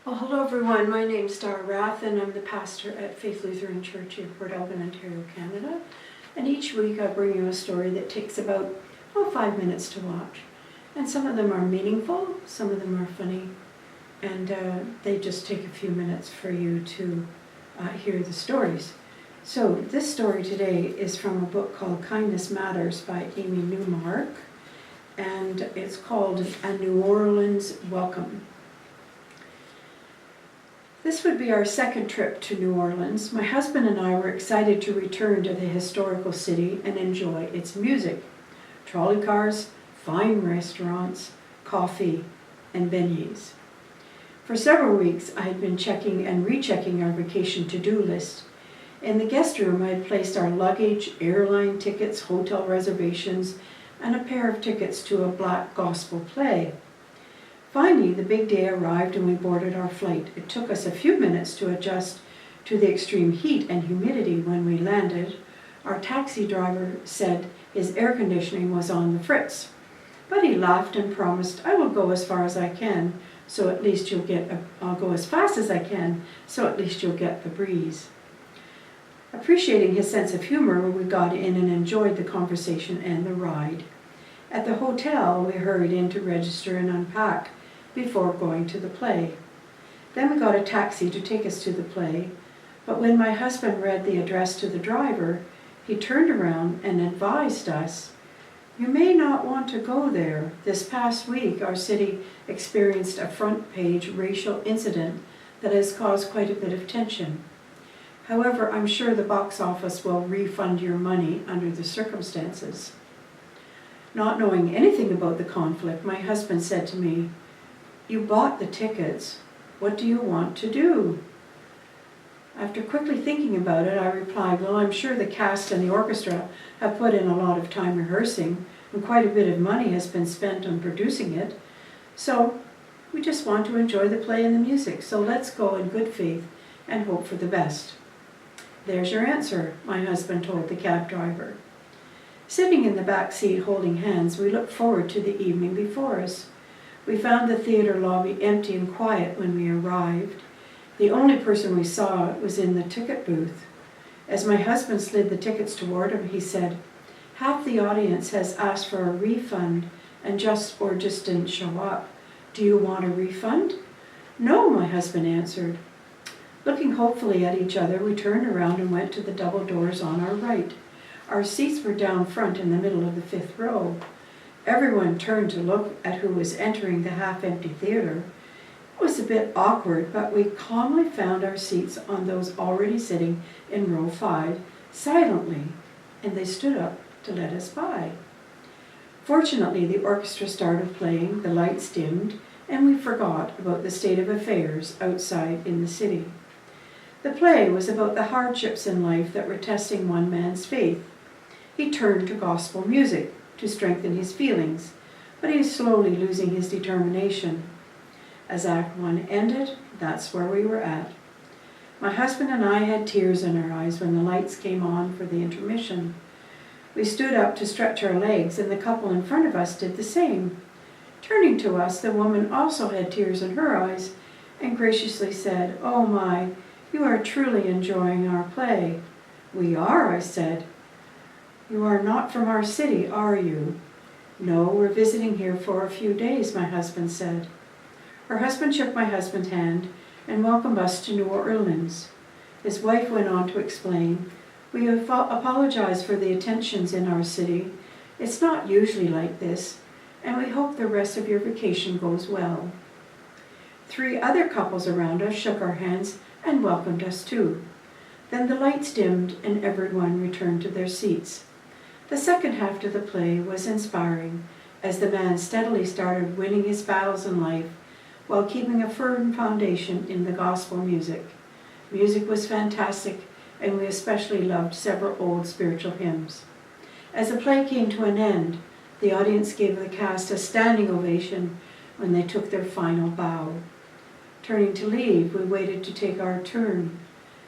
Well, hello everyone. My name's Dara Rath and I'm the pastor at Faith Lutheran Church in Port Elgin, Ontario, Canada. And each week I bring you a story that takes about 5 minutes to watch. And some of them are meaningful, some of them are funny, and they just take a few minutes for you to hear the stories. So this story today is from a book called Kindness Matters by Amy Newmark, and it's called A New Orleans Welcome. This would be our second trip to New Orleans. My husband and I were excited to return to the historical city and enjoy its music, trolley cars, fine restaurants, coffee, and beignets. For several weeks, I had been checking and rechecking our vacation to-do list. In the guest room, I had placed our luggage, airline tickets, hotel reservations, and a pair of tickets to a black gospel play. Finally, the big day arrived and we boarded our flight. It took us a few minutes to adjust to the extreme heat and humidity when we landed. Our taxi driver said his air conditioning was on the fritz, but he laughed and promised, "I will go as far as I can, so at least I'll go as fast as I can, so at least you'll get the breeze." Appreciating his sense of humor, we got in and enjoyed the conversation and the ride. At the hotel, we hurried in to register and unpack before going to the play. Then we got a taxi to take us to the play, but when my husband read the address to the driver, he turned around and advised us, "You may not want to go there. This past week, our city experienced a front-page racial incident that has caused quite a bit of tension. However, I'm sure the box office will refund your money under the circumstances." Not knowing anything about the conflict, my husband said to me, "You bought the tickets. What do you want to do?" After quickly thinking about it, I replied, "Well, I'm sure the cast and the orchestra have put in a lot of time rehearsing, and quite a bit of money has been spent on producing it. So we just want to enjoy the play and the music, so let's go in good faith and hope for the best." "There's your answer," my husband told the cab driver. Sitting in the back seat holding hands, we looked forward to the evening before us. We found the theater lobby empty and quiet when we arrived. The only person we saw was in the ticket booth. As my husband slid the tickets toward him, he said, "Half the audience has asked for a refund and just didn't show up. Do you want a refund?" "No," my husband answered. Looking hopefully at each other, we turned around and went to the double doors on our right. Our seats were down front in the middle of the fifth row. Everyone turned to look at who was entering the half-empty theater. It was a bit awkward, but we calmly found our seats on those already sitting in row 5, silently, and they stood up to let us by. Fortunately, the orchestra started playing, the lights dimmed, and we forgot about the state of affairs outside in the city. The play was about the hardships in life that were testing one man's faith. He turned to gospel music to strengthen his feelings, but he is slowly losing his determination. As Act 1 ended, that's where we were at. My husband and I had tears in our eyes when the lights came on for the intermission. We stood up to stretch our legs, and the couple in front of us did the same. Turning to us, the woman also had tears in her eyes and graciously said, "Oh my, you are truly enjoying our play." "We are," I said. "You are not from our city, are you?" "No, we're visiting here for a few days," my husband said. Her husband shook my husband's hand and welcomed us to New Orleans. His wife went on to explain, "We apologize for the attentions in our city. It's not usually like this, and we hope the rest of your vacation goes well." 3 other couples around us shook our hands and welcomed us too. Then the lights dimmed and everyone returned to their seats. The second half of the play was inspiring as the man steadily started winning his battles in life while keeping a firm foundation in the gospel music. Music was fantastic, and we especially loved several old spiritual hymns. As the play came to an end, the audience gave the cast a standing ovation when they took their final bow. Turning to leave, we waited to take our turn.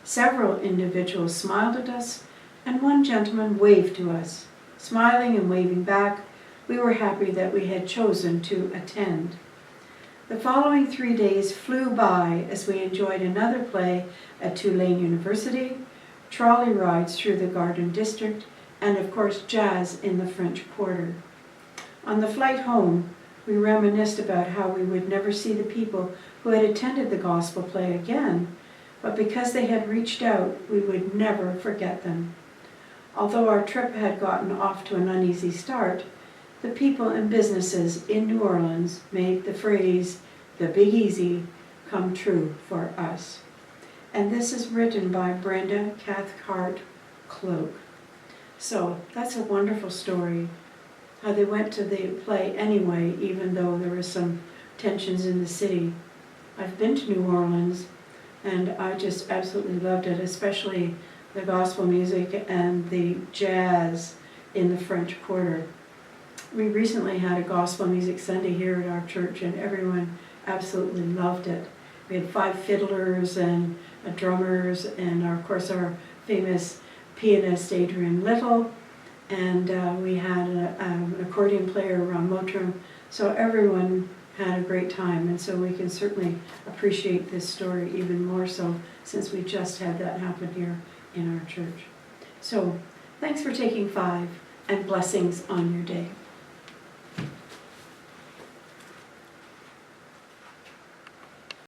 Several individuals smiled at us, and one gentleman waved to us. Smiling and waving back, we were happy that we had chosen to attend. The following 3 days flew by as we enjoyed another play at Tulane University, trolley rides through the Garden District, and of course jazz in the French Quarter. On the flight home, we reminisced about how we would never see the people who had attended the gospel play again, but because they had reached out, we would never forget them. Although our trip had gotten off to an uneasy start, the people and businesses in New Orleans made the phrase, "the Big Easy," come true for us. And this is written by Brenda Cathcart Cloak. So that's a wonderful story, how they went to the play anyway, even though there were some tensions in the city. I've been to New Orleans, and I just absolutely loved it, especially the gospel music and the jazz in the French Quarter. We recently had a gospel music Sunday here at our church, and everyone absolutely loved it. We had 5 fiddlers and drummers, and of course our famous pianist Adrian Little, and we had an accordion player, Ron Motrum, so everyone had a great time, and so we can certainly appreciate this story even more so since we just had that happen here in our church. So thanks for taking 5, and blessings on your day.